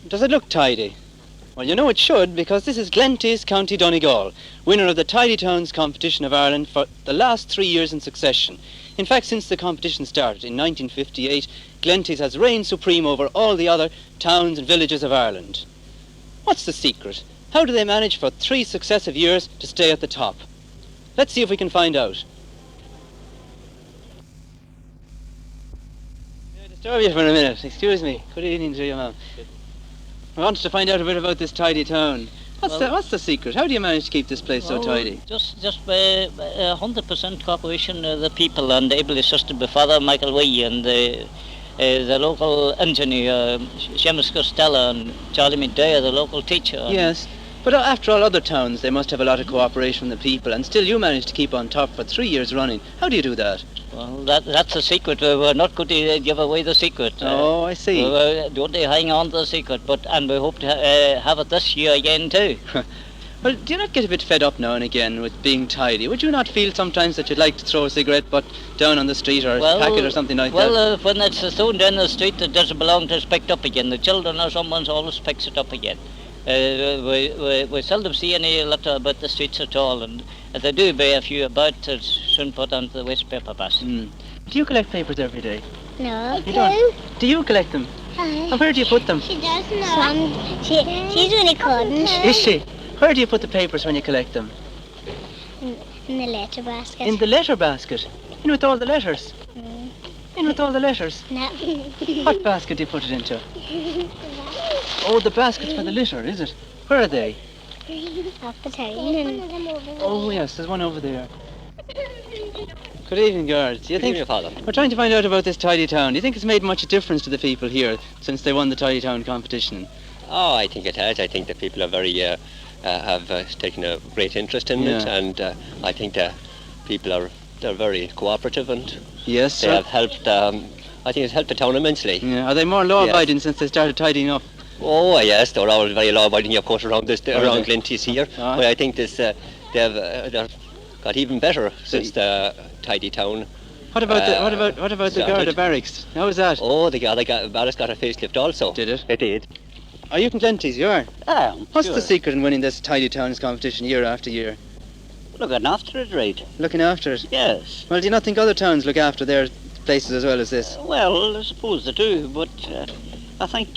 Does it look tidy? Well, you know it should, because this is Glenties, County Donegal, winner of the Tidy Towns Competition of Ireland for the last 3 years in succession. In fact, since the competition started in 1958, Glenties has reigned supreme over all the other towns and villages of Ireland. What's the secret? How do they manage for 3 successive years to stay at the top? Let's see if we can find out. May I disturb you for a minute? Excuse me. Good evening to you, ma'am. I wanted to find out a bit about this tidy town. What's the secret? How do you manage to keep this place so tidy? Just by 100% cooperation of the people, and able assisted by Father McElwee and the local engineer, Seamus Costello, and Charlie McDay, the local teacher. Yes, but after all other towns, they must have a lot of cooperation from the people, and still you manage to keep on top for 3 years running. How do you do that? Well, that's the secret. We're not going to give away the secret. Oh, I see. We're going to hang on to the secret, and we hope to have it this year again too. Well, do you not get a bit fed up now and again with being tidy? Would you not feel sometimes that you'd like to throw a cigarette butt down on the street or a packet or something like that? Well, when it's thrown down the street, it doesn't belong to us, picked up again. The children or someone always picks it up again. We seldom see any litter about the streets at all, and if they do be a few about, it's soon put onto the waste paper basket. Do you collect papers every day? No. You don't? Do you collect them? And where do you put them? She does not. She's really couldn't. Is she? Where do you put the papers when you collect them? In the letter basket. In the letter basket? In with all the letters? In with all the letters? No. What basket do you put it into? Oh, the baskets for the litter, is it? Where are they? Up the town. Oh, yes, there's one over there. Good evening, guards. Good evening, Father. We're trying to find out about this tidy town. Do you think it's made much difference to the people here since they won the tidy town competition? Oh, I think it has. I think the people are very have taken a great interest in it, and I think the people they're very cooperative, and yes, they have helped. I think it's helped the town immensely. Yeah. Are they more law-abiding since they started tidying up? Oh yes, they're always very law-abiding, of course, around Glenties here. But I think this they've got even better since the tidy town. What about the Garda barracks? How was that? Oh, the Garda barracks got a facelift also. Did it? It did. Are you from Glenties? You are. What's sure. the secret in winning this tidy towns competition year after year? Looking after it, right? Looking after it? Yes. Well, do you not think other towns look after their places as well as this? Well, I suppose they do, but I think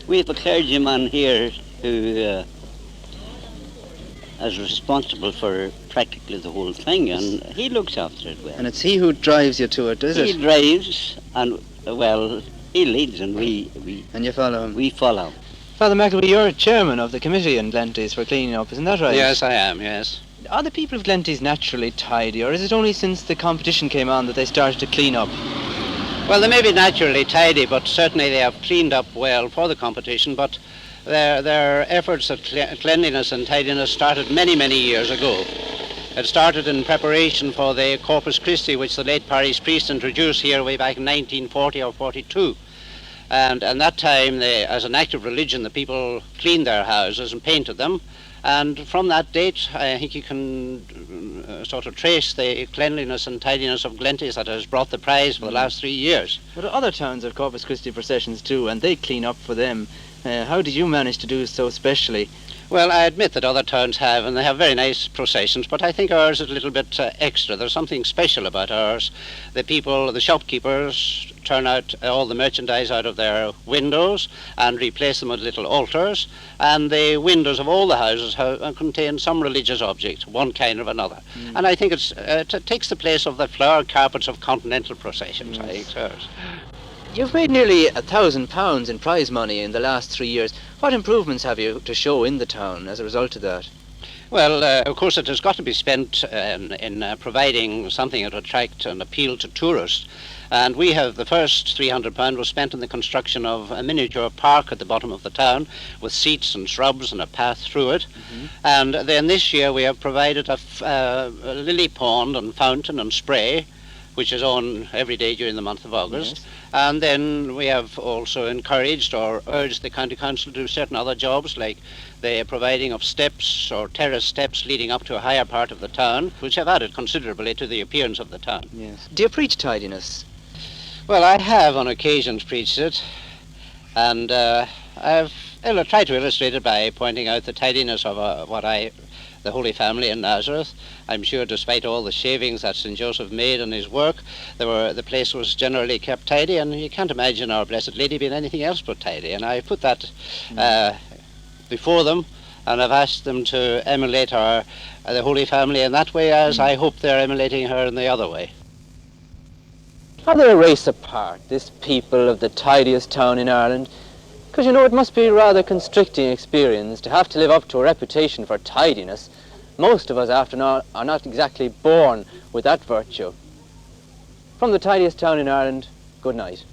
we have a clergyman here who is responsible for practically the whole thing, and he looks after it well. And it's he who drives you to it, is it? He drives, and he leads, and we and you follow him. We follow. Father McElwee, you're chairman of the committee in Glenties for cleaning up, isn't that right? Yes, I am, yes. Are the people of Glenties naturally tidy, or is it only since the competition came on that they started to clean up? Well, they may be naturally tidy, but certainly they have cleaned up well for the competition, but their efforts at cleanliness and tidiness started many, many years ago. It started in preparation for the Corpus Christi, which the late parish priest introduced here way back in 1940 or 42. And at that time, as an act of religion, the people cleaned their houses and painted them. And from that date, I think you can sort of trace the cleanliness and tidiness of Glenties that has brought the prize for the last 3 years. But other towns have Corpus Christi processions too, and they clean up for them. How did you manage to do so specially? Well, I admit that other towns have, and they have very nice processions, but I think ours is a little bit extra. There's something special about ours. The people, the shopkeepers, turn out all the merchandise out of their windows and replace them with little altars, and the windows of all the houses contain some religious object, one kind or another. And I think it takes the place of the flower carpets of continental processions, I think so. You've made nearly £1,000 in prize money in the last 3 years. What improvements have you to show in the town as a result of that? Well, of course, it has got to be spent in providing something that will attract and appeal to tourists. And we have the first £300 was spent in the construction of a miniature park at the bottom of the town with seats and shrubs and a path through it. And then this year we have provided a lily pond and fountain and spray, which is on every day during the month of August. Yes. And then we have also encouraged or urged the county council to do certain other jobs, like the providing of steps or terrace steps leading up to a higher part of the town, which have added considerably to the appearance of the town. Yes. Do you preach tidiness? Well, I have on occasions preached it, and I'll try to illustrate it by pointing out the tidiness of the Holy Family in Nazareth. I'm sure despite all the shavings that St. Joseph made in his work, the place was generally kept tidy, and you can't imagine Our Blessed Lady being anything else but tidy. And I put that before them, and I've asked them to emulate the Holy Family in that way, as I hope they're emulating her in the other way. Are they a race apart, this people of the tidiest town in Ireland? Because, you know, it must be a rather constricting experience to have to live up to a reputation for tidiness. Most of us, after all, are not exactly born with that virtue. From the tidiest town in Ireland, good night.